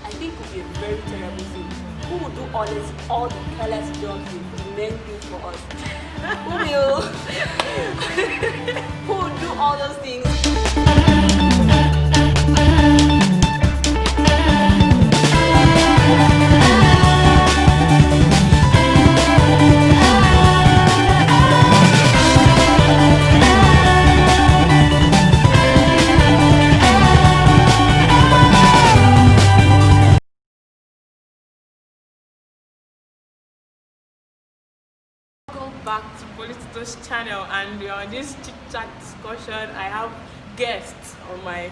I think would be a very terrible thing. Who will do all the careless jobs the men do for us? Who will do all those things? Back to Politito's channel, and we're on this chit chat discussion. I have guests on my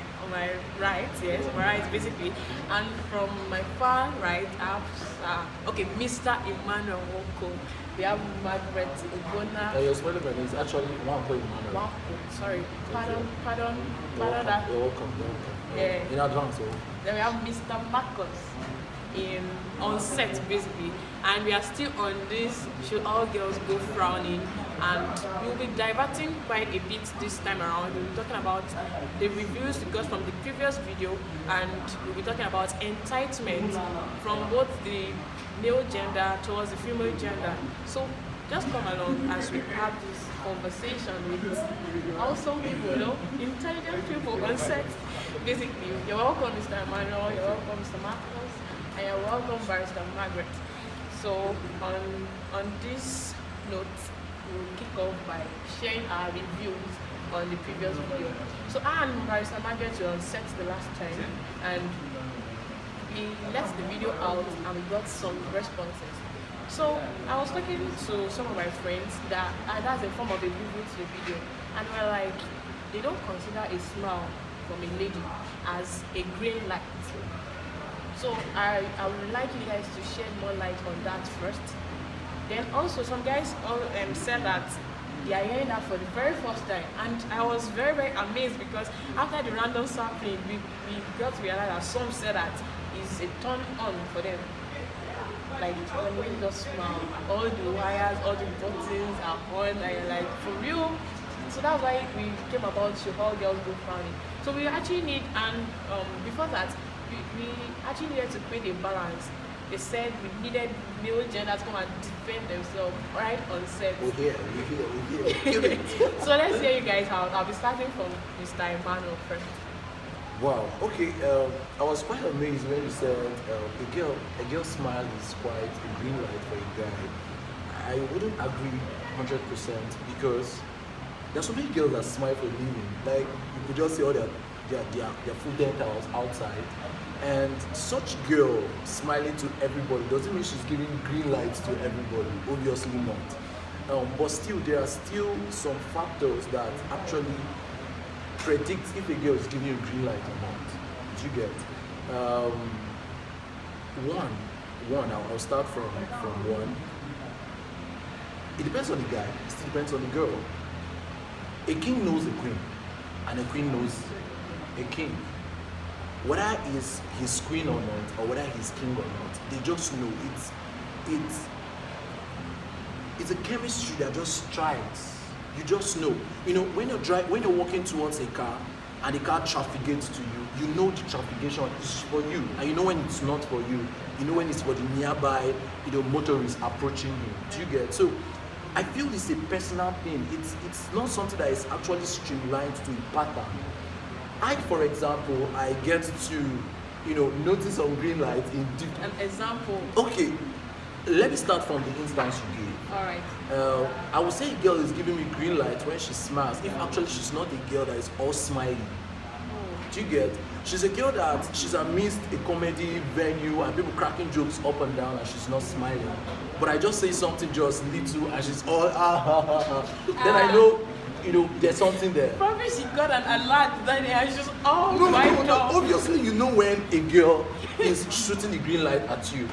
right, yes, my right basically, and from my far right I have Mr. Emmanuel Woko. We have Margaret Ogona. Your spelling is actually Wako Emmanuel. Sorry, pardon that. You're welcome. Yeah. In advance. Then we have Mr. Marcus on set basically, and we are still on this Should All Girls Go Frowning, and we'll be diverting quite a bit this time around. We'll be talking about the reviews we got from the previous video, and we'll be talking about entitlement from both the male gender towards the female gender. So just come along as we have this conversation with awesome people, intelligent people on set. Basically, you're welcome, Mr. Emmanuel, you're welcome, Mr. Marcus, and you're welcome, Barrister Margaret. So on this note, we'll kick off by sharing our reviews on the previous video. So I and Barrister Margaret were on set the last time, and we let the video out and we got some responses. So I was talking to some of my friends that's a form of a review to the video, and we're like, they don't consider a smile from a lady as a green light. So I would like you guys to shed more light on that first. Then also some guys said that they are hearing that for the very first time, and I was very, very amazed because after the random sampling we got to realize that some said that it's a turn on for them. Like when you just smile, all the wires, all the buttons are on, and you're like, for real. So that's why we came about Should All Girls Go Frowning. So we actually need, and before that, we actually needed to create a balance. They said we needed male gender to come and defend themselves right on set. We're here. So let's hear you guys out. I'll be starting from Mr. Emmanuel first. Wow. Okay. I was quite amazed when you said a girl smile is quite a green light for a guy. I wouldn't agree 100% because there's so many girls that smile for a living. Like you could just see all their full dentals outside, and such girl smiling to everybody doesn't mean she's giving green lights to everybody. Obviously not. But still, there are still some factors that actually predict if a girl is giving you a green light or not. Do you get? One. I'll start from one. It depends on the guy. It still depends on the girl. A king knows a queen, and a queen knows a king. Whether he's his queen or not, or whether he's king or not, they just know it's a chemistry that just strikes. You just know. When you're walking towards a car and the car trafficates to you, you know the traffication is for you, and you know when it's not for you. You know when it's for the nearby, motorists approaching you. Do you get? So I feel it's a personal thing. It's not something that is actually streamlined to a pattern. For example, I get to, notice on green light in An example. Okay, let me start from the instance you gave. All right. I would say a girl is giving me green light when she smiles, if actually she's not a girl that is all smiling. Do you get? She's a girl that she's amidst a comedy venue and people cracking jokes up and down and she's not smiling. But I just say something just little and she's all Then I know, there's something there. Probably she got an alert then and she's all No. Obviously, you know when a girl is shooting the green light at you.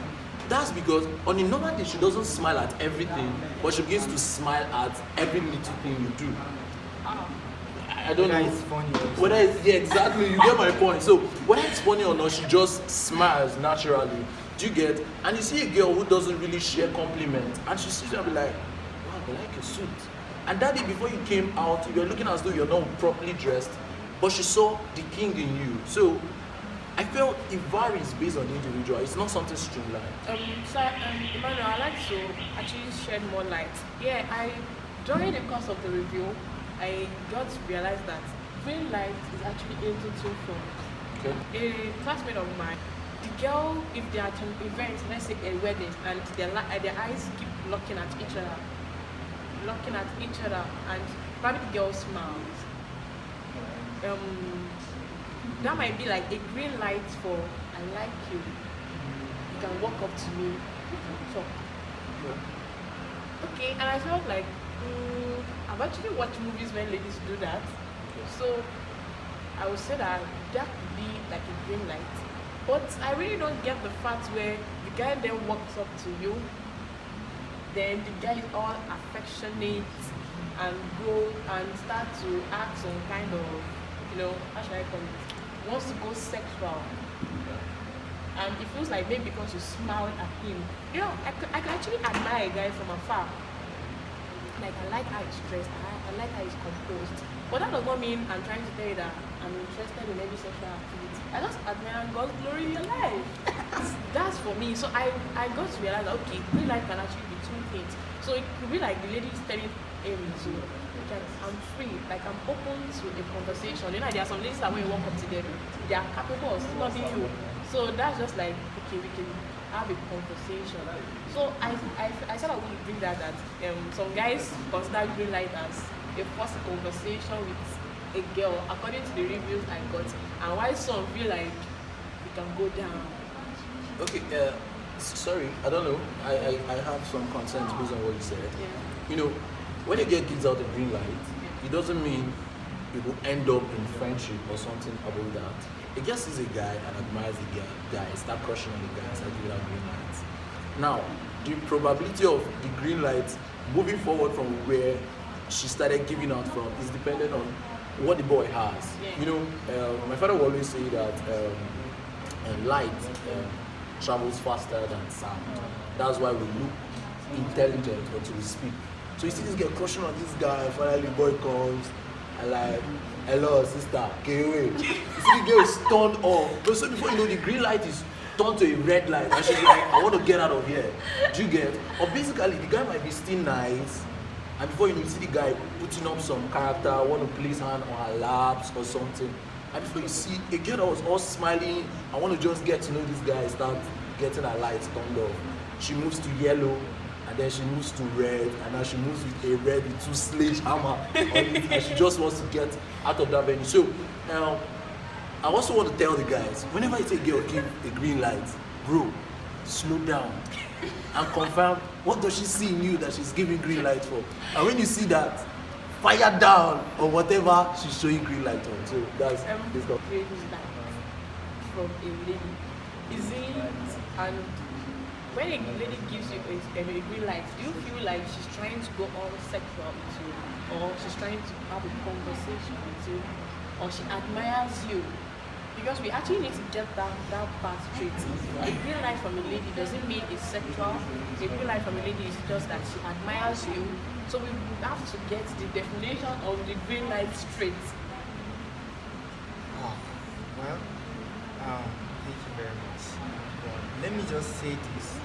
That's because on a normal day she doesn't smile at everything, but she begins to smile at every little thing you do. I don't know. It's funny. Whether it's, yeah, exactly. You get my point. So whether it's funny or not, she just smiles naturally. Do you get? And you see a girl who doesn't really share compliments, and she sees you and be like, "Wow, I like your suit." And that day before you came out, you were looking as though you're not properly dressed, but she saw the king in you. So I feel it varies based on the individual. It's not something streamlined. Emmanuel, I'd like to actually shed more light. Yeah, during the course of the review, I got to realize that green light is actually into two forms. Okay. A classmate of mine, the girl, if they are at an event, let's say a wedding, and their eyes keep looking at each other, and probably the girl smiles. That might be like a green light for I like you. You can walk up to me, we can talk. Okay, and I felt like I've actually watched movies when ladies do that. So I would say that could be like a green light. But I really don't get the fact where the guy then walks up to you, then the guy is all affectionate and go and start to act some kind of, how should I call it? Wants to go sexual. And it feels like maybe because you smiled at him. I can actually admire a guy from afar. Like, I like how he's dressed, I like how he's composed. But that does not mean I'm trying to tell you that I'm interested in any sexual activity. I just admire God's glory in your life. That's for me. So I got to realize that, okay, real life can actually be two things. So it could be like the lady is telling him to, I'm free, like I'm open to a conversation. There are some ladies that when you walk up to them, they are capable of loving you. So that's just like, okay, we can have a conversation. So I sort of want to bring that some guys consider green light as a first conversation with a girl according to the reviews I got, and why some feel like we can go down. Okay, sorry, I don't know. I have some concerns based on what you said. Yeah. When you get kids out the green light, it doesn't mean you will end up in friendship or something about that. It just is a guy and admires the guy, start crushing on the guy, start giving out green lights. Now, the probability of the green light moving forward from where she started giving out from is dependent on what the boy has. Yeah. My father will always say that light travels faster than sound. That's why we look intelligent until we speak. So you see this girl crushing on this guy, finally the boy comes and like, hello sister, get away. You see the girl is turned off. But so before you know, the green light is turned to a red light and she's like, I want to get out of here. Do you get? Or basically the guy might be still nice, and before you know, you see the guy putting up some character, want to place hand on her laps or something. And before you see a girl that was all smiling, I want to just get to know this guy, start getting her lights turned off. She moves to yellow, and then she moves to red, and now she moves with a red with two sledgehammer on it, and she just wants to get out of that venue. So I also want to tell the guys, whenever you say girl give a green light, bro, slow down and confirm what does she see in you that she's giving green light for. And when you see that, fire down or whatever she's showing green light on. So that's this stuff. Green light from a lady. Is it, and when a lady gives you a green light, do you feel like she's trying to go all sexual with you, or she's trying to have a conversation with you, or she admires you? Because we actually need to get that part straight. A green light from a lady doesn't mean it's sexual. A green light from a lady is just that she admires you. So we have to get the definition of the green light straight. Well, thank you very much. Let me just say this.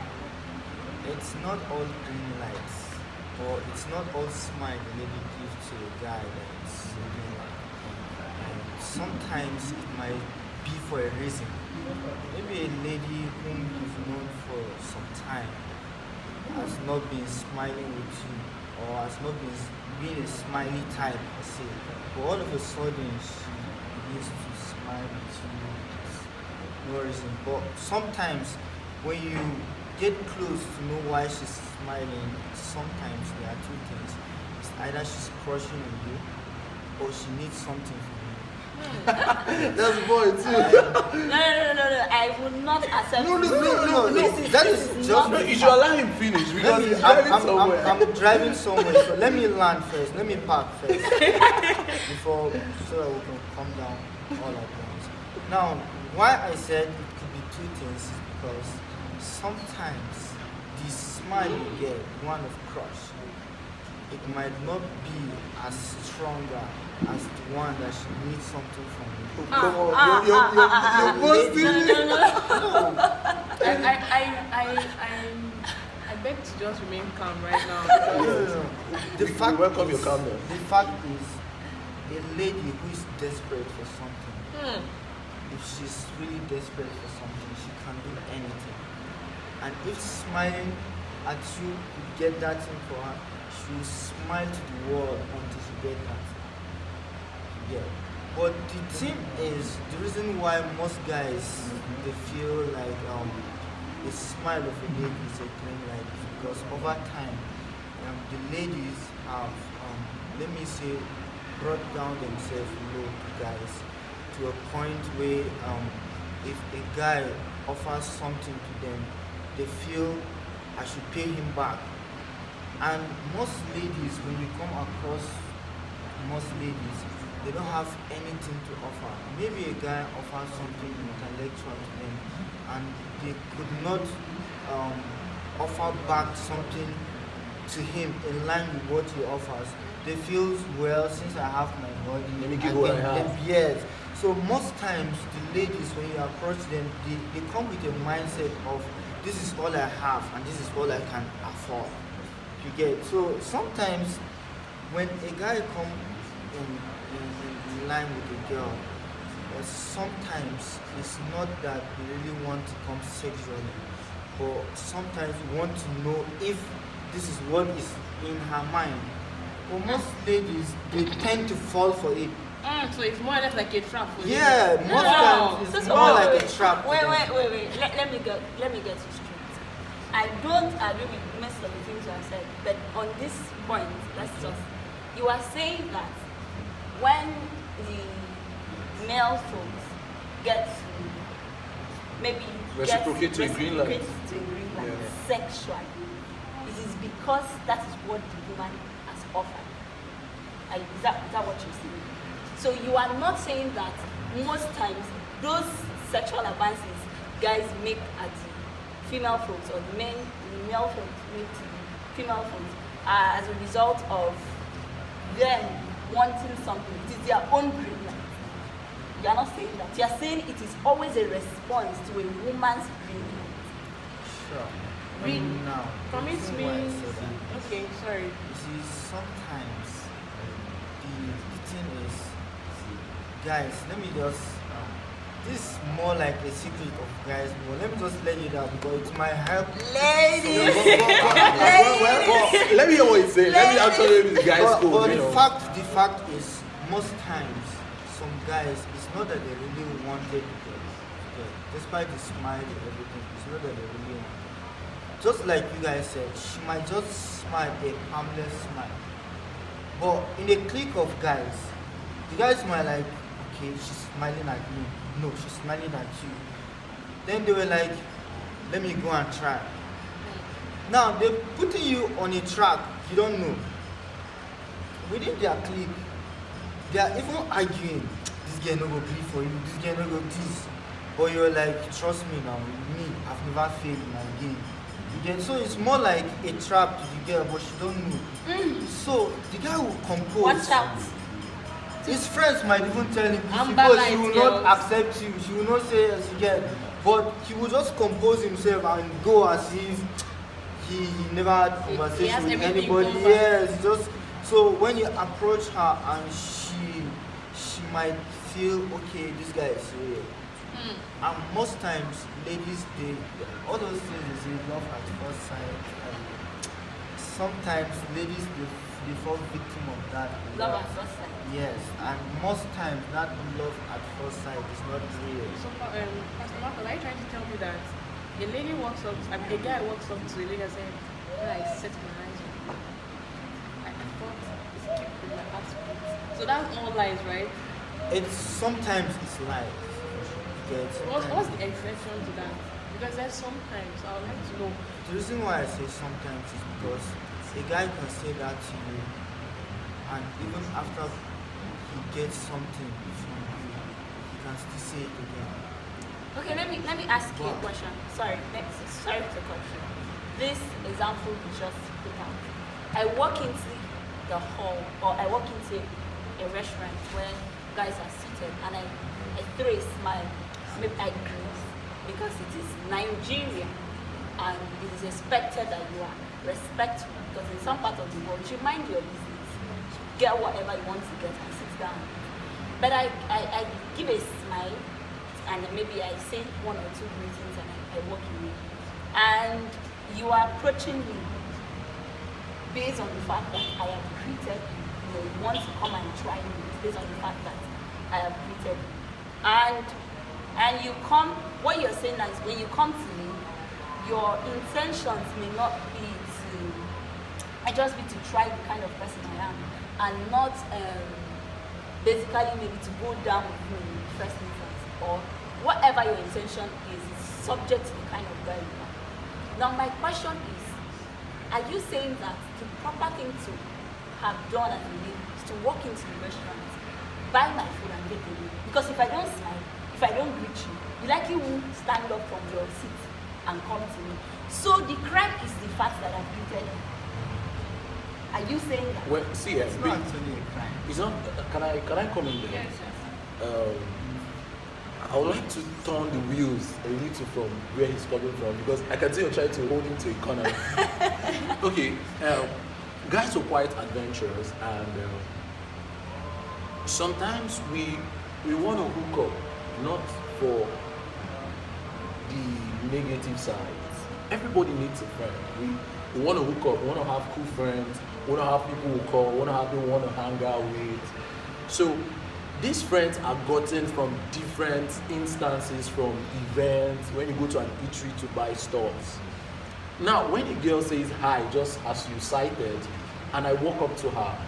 It's not all green lights, or it's not all smile the lady gives to a guy that's a green light. And sometimes it might be for a reason. Maybe a lady whom you've known for some time has not been smiling with you, or has not been being a smiley type, per se. But all of a sudden she begins to smile with you. No reason. But sometimes when you get close to know why she's smiling, sometimes there are two things. It's either she's crushing on you, or she needs something from you. That's the boy too. No. I will not accept. No. This That is is not just. You should allow him finish because he's driving somewhere. I'm driving somewhere, so let me land first. Let me park first before, so that we can come down all at once. Now, why I said it could be two things is because sometimes the smile you get, one of crush, it might not be as stronger as the one that she needs something from you. Come on, you're boasting. No. I beg to just remain calm right now. No. The fact welcome is, your calmness. the fact is, a lady who is desperate for something, if she's really desperate for something, she can do anything. And if smiling at you could get that thing for her, she will smile to the world until she gets that. Yeah. But the thing is, the reason why most guys they feel like the smile of a lady is a green light is because over time the ladies have let me say brought down themselves low to guys to a point where if a guy offers something to them, they feel I should pay him back. And most ladies, when you come across most ladies, they don't have anything to offer. Maybe a guy offers something intellectual to them and they could not offer back something to him in line with what he offers. They feel, well, since I have my body, let me give what I have. Yes. So most times the ladies, when you approach them, they come with a mindset of this is all I have and this is all I can afford. You get. So sometimes when a guy comes in line with a girl, sometimes it's not that we really want to come sexually, but sometimes we want to know if this is what is in her mind. But most ladies, they tend to fall for it. So it's more or less like a trap for you. Yeah, most times it's more like a trap. Wait. Let me get you straight. I don't agree with most of the things you have said, but on this point, you are saying that when the male folks get to maybe reciprocate to a green light sexually, it is because that is what the woman has offered. Is that what you're saying? So you are not saying that most times those sexual advances guys make at the female folks or the male folks make to the female folks are as a result of them wanting something. It is their own green light. You are not saying that. You are saying it is always a response to a woman's green light. Sure. Really? Now, Commit the reason me. why I said that, Okay, sorry. you see, sometimes the thing is, guys, let me just, this is more like a secret of guys, but let me just let you down because it might help. Ladies! Let me hear what he's saying. Let me actually hear this guy's But school. the fact is, most times, some guys, it's not that they really wanted it, despite the smile and everything, it's not that they really want it. Just like you guys said, she might just smile a harmless smile. But in a clique of guys, the guys might like, okay, she's smiling at me. No, she's smiling at you. Then they were like, let me go and try. Now they're putting you on a track you don't know. Within their clique, they are even arguing. This girl no go be for you. This girl no go this. But you're like, trust me now. Me, I've never failed in my game. So it's more like a trap to the girl, but she don't know. So the guy will compose. Watch out. His friends might even tell him Amber because she will light not girls. accept you. She will not say yes again. But he will just compose himself and go as if he never had He conversation has with everything anybody. covered. Yes, just so when you approach her and she might feel okay, this guy is real. And most times, ladies, all those things they love at first sight. And sometimes ladies they fall victim of that. Love at first sight. Yes, and most times that love at first sight is not real. So, Pastor Marco, are you trying to tell me that a lady walks up, a guy walks up to a lady and says, when I set my eyes on you, I thought it's kept in my heart. So that's all lies, right? It's sometimes it's lies. Yes, What's the exception to that? Because there's sometimes, I would like to know. the reason why I say sometimes is because a guy can say that to you, and even after he gets something from you, he can still say it again. Okay, let me ask you a question. Sorry to cut you. This example you just put out. I walk into the hall, or I walk into a restaurant where guys are seated and I throw a smile, maybe I greet, because it is Nigeria and it is expected that you are respectful, because in some part of the world you mind your business, get whatever you want to get and sit down. But I give a smile and maybe I say one or two greetings and I walk away. And you are approaching me based on the fact that I have greeted you. You want to come and try me based on the fact that I have greeted you. And you come, what you're saying is when you come to me, your intentions may not be to, just be to try the kind of person I am, and not basically maybe to go down with me in the first instance, or whatever your intention is subject to the kind of guy you are. Now my question is, are you saying that the proper thing to have done as a lady is to walk into the restaurant, buy my food and get away? Because if I don't smile, if I don't greet you, you likely won't stand up from your seat and come to me. So the crime is the fact that I've greeted you. Are you saying that? Well, see, It's not actually a crime. it's not. Can I come in there? Yes. I would like to turn the wheels a little from where he's coming from, because I can see you're trying to hold him to a corner. Okay, guys are quite adventurous, and sometimes we want to hook up, not for the negative sides. Everybody needs a friend. We want to hook up. We want to have cool friends. We want to have people who call. We want to have people we want to hang out with. So these friends are gotten from different instances, from events, when you go to an eatery to buy stuff. Now, when a girl says hi, just as you cited, and I walk up to her,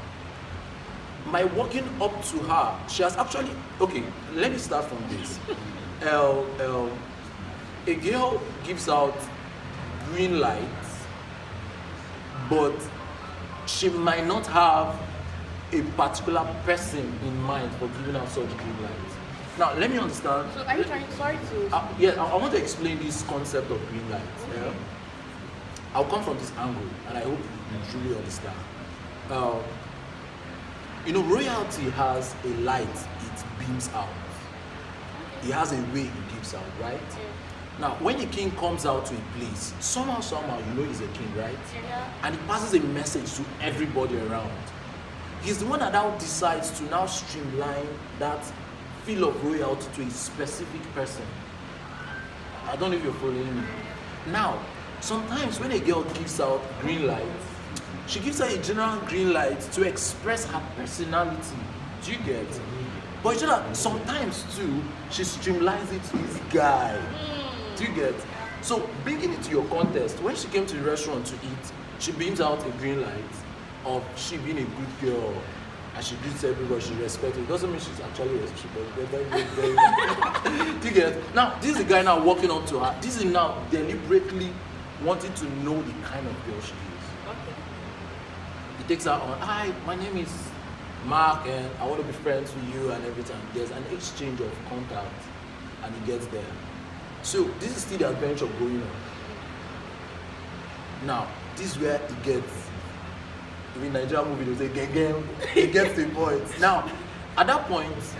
my walking up to her, she has actually, okay, let me start from this. A girl gives out green lights, but she might not have a particular person in mind for giving out such green lights. Now, let me understand. So are you trying, sorry to... Yeah, I want to explain this concept of green lights. Okay. Yeah? I'll come from this angle, and I hope you truly understand. Royalty has a light it beams out. It has a way it gives out, right? Yeah. Now, when a king comes out to a place, somehow, he's a king, right? Yeah. And he passes a message to everybody around. He's the one that now decides to now streamline that feel of royalty to a specific person. I don't know if you're following me. Now, sometimes when a girl gives out green lights, she gives out a general green light to express her personality. Do you get? But you know that sometimes too, she streamlines it to this guy. Do you get? So bringing it to your context, when she came to the restaurant to eat, she beams out a green light of she being a good girl, and she greets everybody, she respects it. It doesn't mean she's actually very. Do you get? Now, this is the guy now walking up to her. This is now deliberately wanting to know the kind of girl she is. Okay. He takes her on, hi, my name is Mark, and I want to be friends with you, and every time. There's an exchange of contact, and he gets there. So, this is still the adventure going on. Now, this is where it gets, in Nigerian movie, they say, it gets the point. Now, at that point,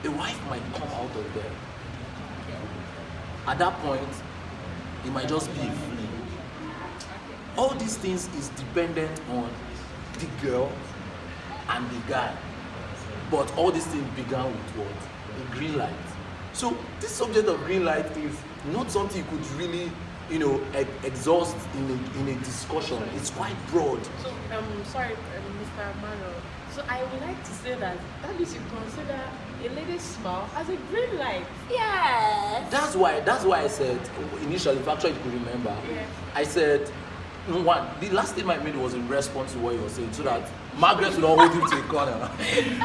a wife might come out of there. At that point, it might just be a flea. All these things is dependent on the girl and the guy. But all these things began with what? A green light. So this subject of green light is not something you could really, exhaust in a discussion. It's quite broad. So, sorry, Mr. Manuel. So I would like to say that means you consider a lady's smile as a green light. Yes. That's why I said initially, if actually you could remember, Yeah. I said, one, the last statement I made was in response to what you were saying, so that Margaret would not hold him to a corner.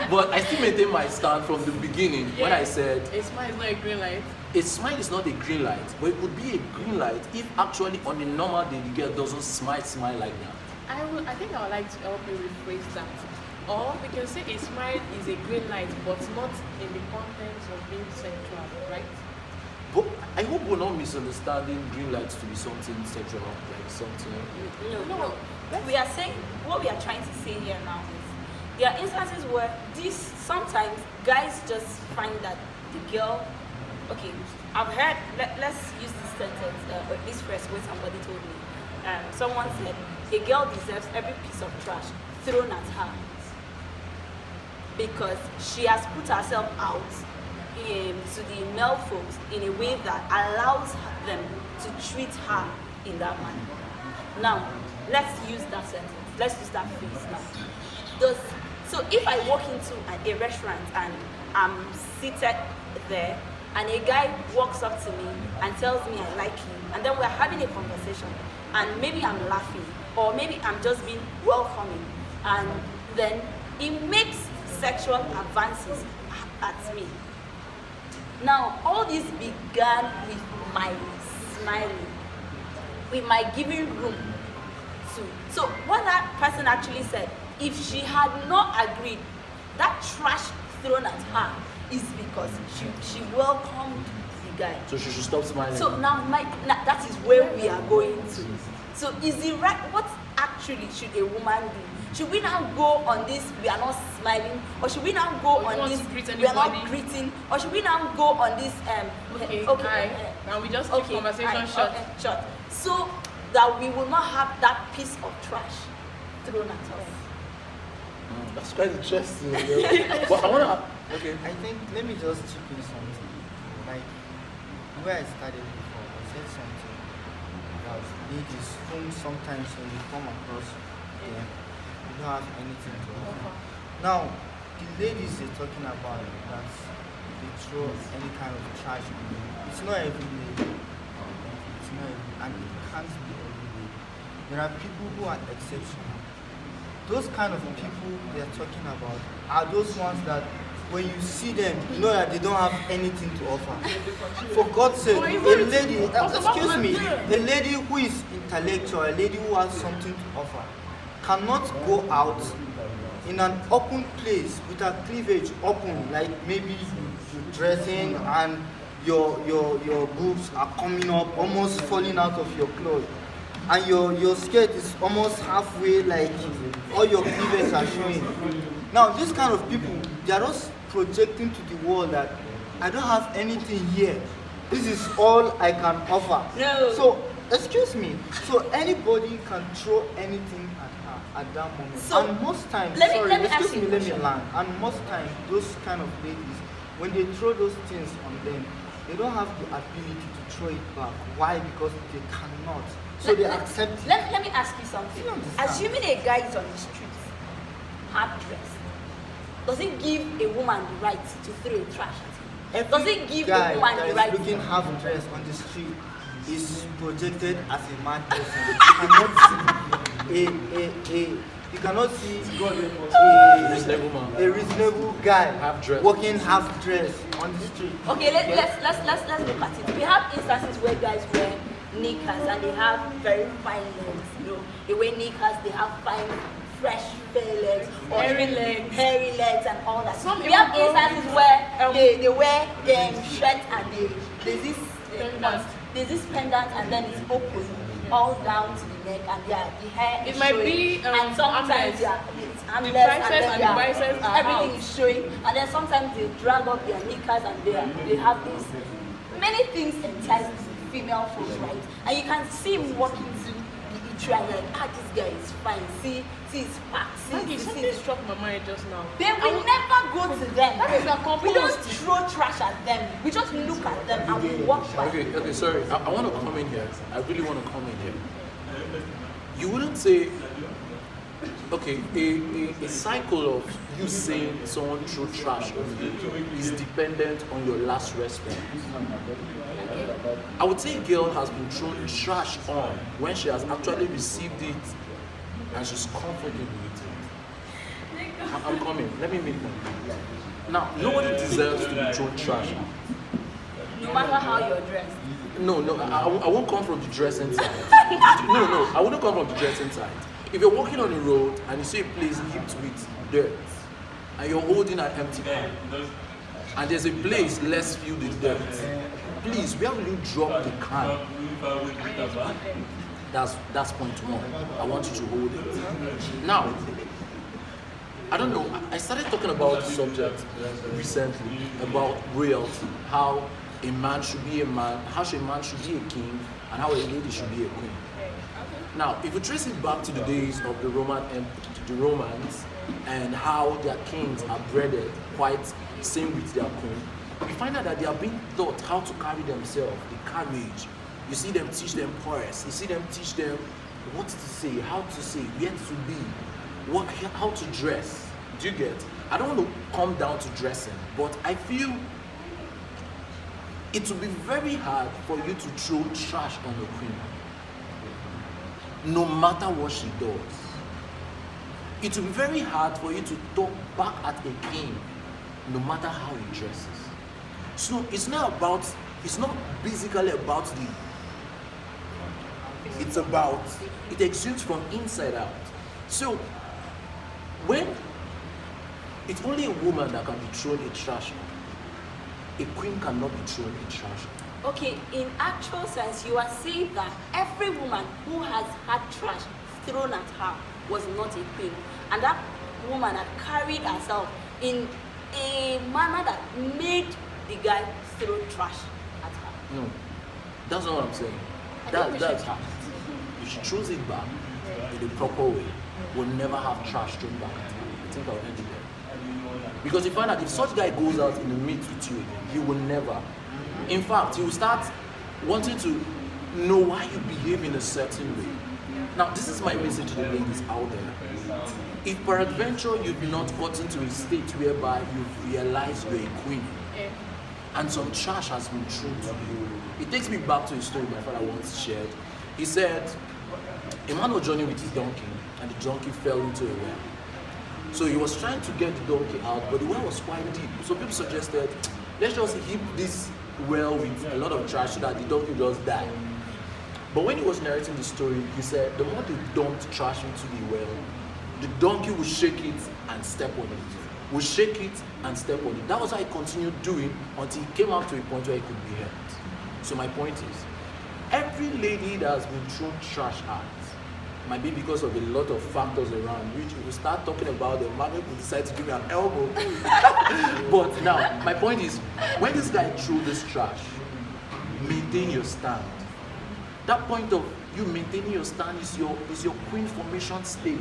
But I still maintain my stand from the beginning when I said A smile is not a green light. a smile is not a green light, but it could be a green light if actually on a normal day the girl doesn't smile like that. I think I would like to help you rephrase that. Or we can say a smile is a green light, but not in the context of being sexual, right? But I hope we're not misunderstanding green lights to be something sexual, like something. No. we are saying, what we are trying to say here now is, there are instances where sometimes guys just find that the girl, okay, I've heard, let's use this sentence, or this phrase where somebody told me. Someone said, a girl deserves every piece of trash thrown at her because she has put herself out to the male folks in a way that allows them to treat her in that manner. Now, let's use that sentence. Let's use that phrase now. So if I walk into a restaurant and I'm seated there and a guy walks up to me and tells me I like him, and then we're having a conversation and maybe I'm laughing or maybe I'm just being welcoming, and then he makes sexual advances at me. Now, all this began with my smiling, with my giving room to. So what that person actually said, if she had not agreed, that trash thrown at her is because she welcomed the guy. So she should stop smiling. So now that is where we are going to. So is it right? What actually should a woman do? Should we now go on this, we are not smiling, or should we now go on this, we are not greeting, or should we now go on this, now we just keep conversation short. Short. So that we will not have that piece of trash thrown at us. That's quite interesting. But I want to, okay. I think, let me just chip in something. Like, where I started before, I said something about ladies whom sometimes when you come across them, you don't have anything to offer. Now, the ladies they're talking about that they throw any kind of trash on you. It's not every lady. It's not every, and it can't be every day. There are people who are exceptional. Those kind of people they're talking about are those ones that when you see them, you know that they don't have anything to offer. For God's sake, a lady, excuse me, a lady who is intellectual, a lady who has something to offer, cannot go out in an open place with her cleavage open, like maybe you're dressing and your boobs are coming up, almost falling out of your clothes, and your skirt is almost halfway, like all your cleavage are showing. Now, these kind of people, they are just projecting to the world that I don't have anything here. This is all I can offer. No. So, excuse me. So anybody can throw anything at her at that moment. So, and most times, let me let me land. And most times, those kind of ladies, when they throw those things on them, they don't have the ability to throw it back. Why? Because they cannot. So they accept it. Let me ask you something. Assuming a guy is on the street, half dressed, does it give a woman the right to throw a trash at him? Does it give a woman the right? Looking half dressed on the street is projected as a mad person. You cannot see a reasonable guy walking half dressed on the street. Okay, let's look at it. We have instances where guys wear knickers and they have very fine legs. You know, they wear knickers, they have fine, fresh, fair legs, or hairy legs, and all that. We have instances where they wear shirts and there's this pendant and then it's open all down to the neck, and the hair is might showing. be And sometimes it's armless, the biceps are everything out. is showing, and then sometimes they drag up their knickers and they have these many things entice female folks, right? And you can see him walking to the eatery and you're like, this guy is fine. See his back. Something struck my mind just now. Then we never go to them. That is a compost. We don't throw trash at them. We just look at them and we walk by. Okay, sorry. I want to come in here. I really want to come in here. You wouldn't say, okay, a cycle of you saying someone threw trash on you is dependent on your last response. I would say a girl has been thrown trash on when she has actually received it and she's comfortable with it. I'm coming. Let me make my point. Now, nobody deserves to be thrown trash on. No matter how you're dressed. No, I won't come from the dressing side. No, I wouldn't come from the dressing side. If you're walking on the road and you see a place heaped with dirt and you're holding an empty can and there's a place less filled with dirt, please, where will you drop the can? That's point one. I want you to hold it. Now, I don't know. I started talking about the subject recently about royalty, how a man should be a man, how a man should be a king, and how a lady should be a queen. Now, if we trace it back to the days of the Romans, and how their kings are breeded quite same with their queen, we find out that they are being taught how to carry themselves, the carriage. You see them teach them poise. You see them teach them what to say, how to say, where to be, how to dress. Do you get? I don't want to come down to dressing, but I feel it will be very hard for you to throw trash on a queen, no matter what she does. It will be very hard for you to talk back at a king, no matter how he dresses. So it's not basically about it exudes from inside out. So when it's only a woman that can be thrown a trash on, a queen cannot be thrown a trash on. Okay, in actual sense, you are saying that every woman who has had trash thrown at her was not a queen, and that woman had carried herself in a manner that made the guy throw trash at her. No, that's not what I'm saying. That's if she throws it back in the proper way, we'll never have trash thrown back at her. I think I'll end it there. Because you find out if such guy goes out in the meet with you, he will never. In fact, he will start wanting to know why you behave in a certain way. Now, this is my message to the ladies out there. If peradventure you've not gotten to a state whereby you've realized you're a queen, and some trash has been thrown to you, it takes me back to a story my father once shared. He said, a man was journeying with his donkey, and the donkey fell into a well. So he was trying to get the donkey out, but the well was quite deep. So people suggested, let's just heap this well with a lot of trash so that the donkey just die. But when he was narrating the story, he said, the more they dumped trash into the well, the donkey would shake it and step on it. Would shake it and step on it. That was how he continued doing until he came out to a point where he could be helped. So my point is, every lady that has been thrown trash at might be because of a lot of factors around, which if we start talking about them, man will decide to give me an elbow. But now, my point is, when this guy threw this trash, maintain your stand. That point of you maintaining your stand is your queen formation state.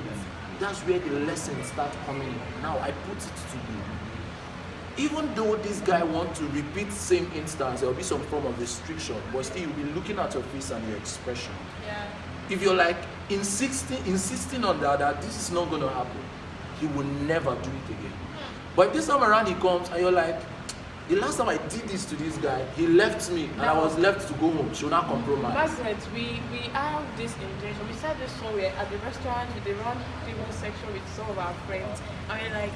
That's where the lessons start coming in. Now I put it to you. Even though this guy wants to repeat the same instance, there will be some form of restriction, but still you'll be looking at your face and your expression. Yeah. If you're like insisting on that this is not going to happen, he will never do it again. But if this time around he comes and you're like, the last time I did this to this guy, he left me and I was left to go home. She will not compromise. Basket, we have this intention. We said this somewhere at the restaurant with the round table section with some of our friends. And we're like,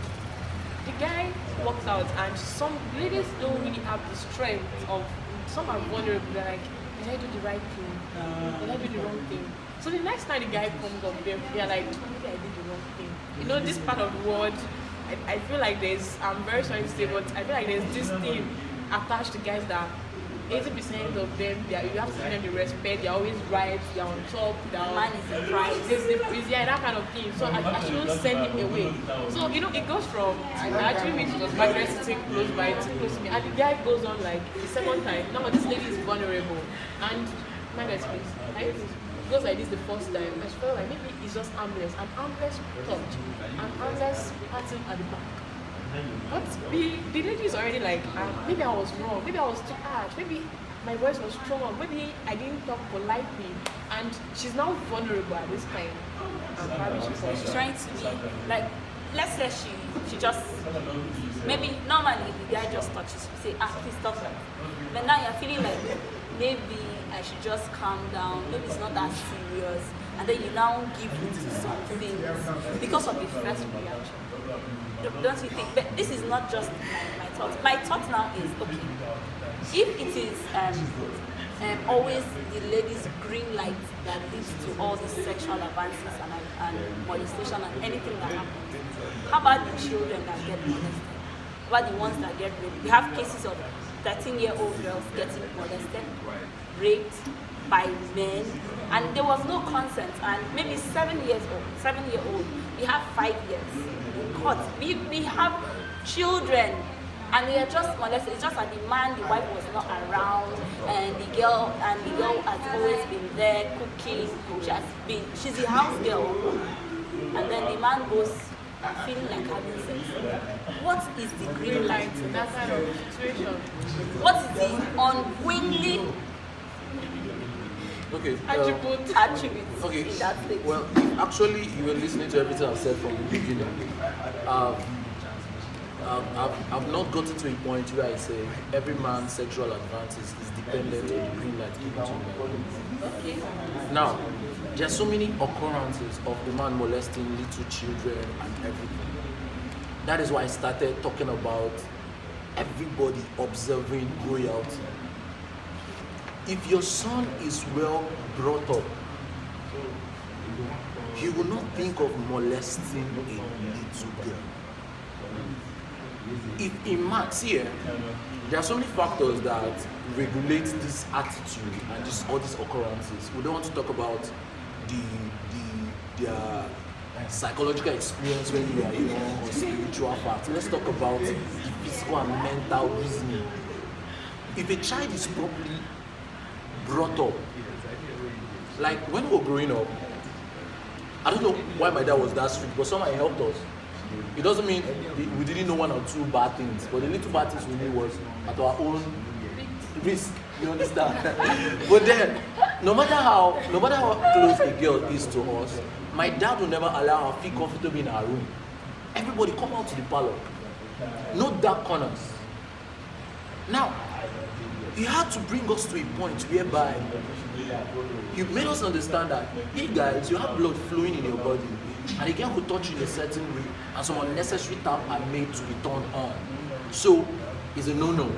the guy walks out and some ladies don't really have the strength of, some are vulnerable. They're like, did I do the right thing? Did I do the wrong thing? So the next time the guy comes up, they're like, maybe I did the wrong thing. You know, this part of the world, I feel like I'm very sorry to say, but I feel like there's this thing attached to guys that 80% of them, you have to give them the respect, they're always right, they're on top, Man is the prize. yeah, that kind of thing. So I shouldn't send him away. So, you know, it goes from, I actually meet it was Margaret sitting close to me, and the guy goes on like the second time, no, this lady is vulnerable. And, Margaret, please, right? It goes like this the first time. I felt like maybe it's just armless, an armless touch, an armless pattern at the back. But the lady is already like, maybe I was wrong, maybe I was too harsh, maybe my voice was strong, maybe I didn't talk politely, and she's now vulnerable at this time. She's trying to be like, let's say she just, maybe normally the guy just touches you, say, please stop that. But now you're feeling like maybe I should just calm down, maybe it's not that serious, and then you now give into something because of the first reaction. Don't you think? But this is not just my thought. My thought now is, okay, if it is always the lady's green light that leads to all these sexual advances and molestation and anything that happens, how about the children that get molested? How about the ones that get raped? We have cases of 13-year-old girls getting molested, raped, by men, and there was no consent, and maybe 7-year-old, we have 5 years in court. We have children, and they are just molested. It's just that the wife was not around, and the girl has always been there cooking. She's a house girl, and then the man goes feeling like having sex. What is the green light in that kind of situation? What is the unwillingly attributes Okay. in that state? Well, actually, you were listening to everything I've said from the beginning. I've not gotten to a point where I say every man's sexual advantage is dependent on the green light given to him. Okay. Now, there are so many occurrences of the man molesting little children and everything. That is why I started talking about everybody observing royalty. If your son is well brought up, he will not think of molesting a little girl. If a man, here, there are so many factors that regulate this attitude and all these occurrences. We don't want to talk about their psychological experience when you are young or spiritual facts. Let's talk about the physical and mental reasoning. If a child is properly brought up, like when we were growing up, I don't know why my dad was that strict, but somehow he helped us. It doesn't mean we didn't know one or two bad things, but the little bad things we knew was at our own risk. You understand? But then, no matter how close a girl is to us, my dad will never allow her to feel comfortable in her room. Everybody come out to the parlor. No dark corners. Now, he had to bring us to a point whereby he made us understand that, hey guys, you have blood flowing in your body, and a girl will touch you in a certain way, and some unnecessary tap are made to be turned on. So, it's a no-no.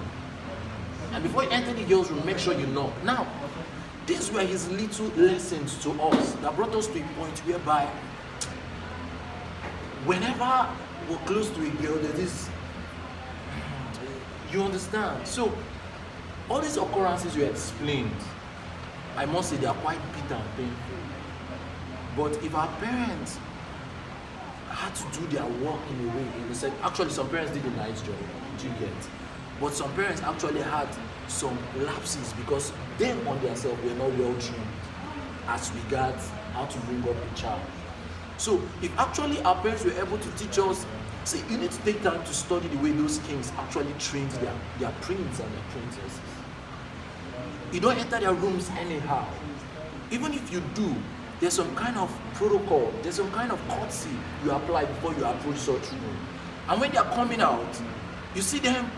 And before you enter the girl's room, make sure you knock. Now, these were his little lessons to us that brought us to a point whereby whenever we're close to a girl, there's this, you understand? So, all these occurrences you explained, I must say they are quite bitter and painful. But if our parents had to do their work in a way, actually some parents did a nice job, do you get? But some parents actually had some lapses because them on themselves were not well trained as regards how to bring up a child. So if actually our parents were able to teach us, see, you need to take time to study the way those kings actually trained their princes and their princesses. You don't enter their rooms anyhow. Even if you do, there's some kind of protocol, there's some kind of courtesy you apply before you approach such room. And when they're coming out, you see them,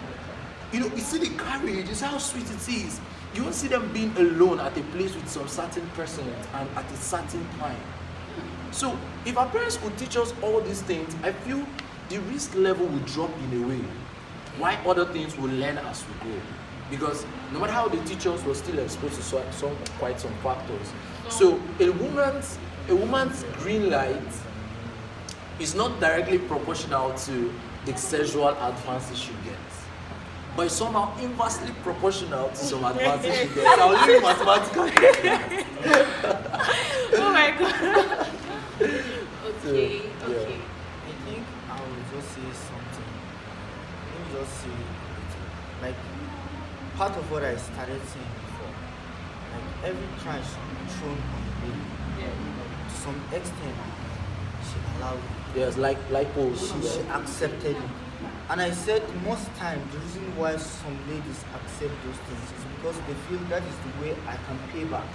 you see the courage, you see how sweet it is. You won't see them being alone at a place with some certain person and at a certain time. So if our parents could teach us all these things, I feel the risk level will drop in a way. Why other things will learn as we go. Because no matter how they teach us, we're still exposed to quite some factors. So a woman's green light is not directly proportional to the sexual advances she gets. But it's somehow inversely proportional to some advances she gets. I'll leave it mathematically. Oh my god. Okay. I think I will just say something. Let me just say it. Like part of what I started saying before. Like every trash thrown on the baby, to some extent, she allowed it. Yes, like Paul. She accepted it. And I said most times the reason why some ladies accept those things is because they feel that is the way I can pay back.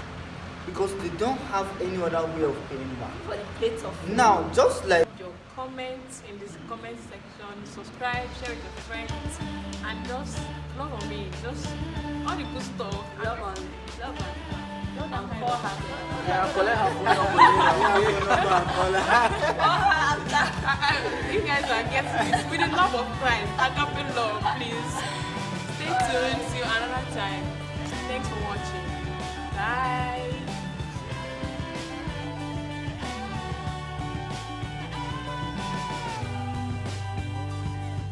Because they don't have any other way of paying back. For the plate of food. Now, just like Your comments in this comment section, subscribe, share with your friends, and just love on me. Just all the good stuff. love on call her. Yeah, collect her phone You guys are getting this with the love of Christ. Agape love, please. Stay tuned. See you another time. Thanks for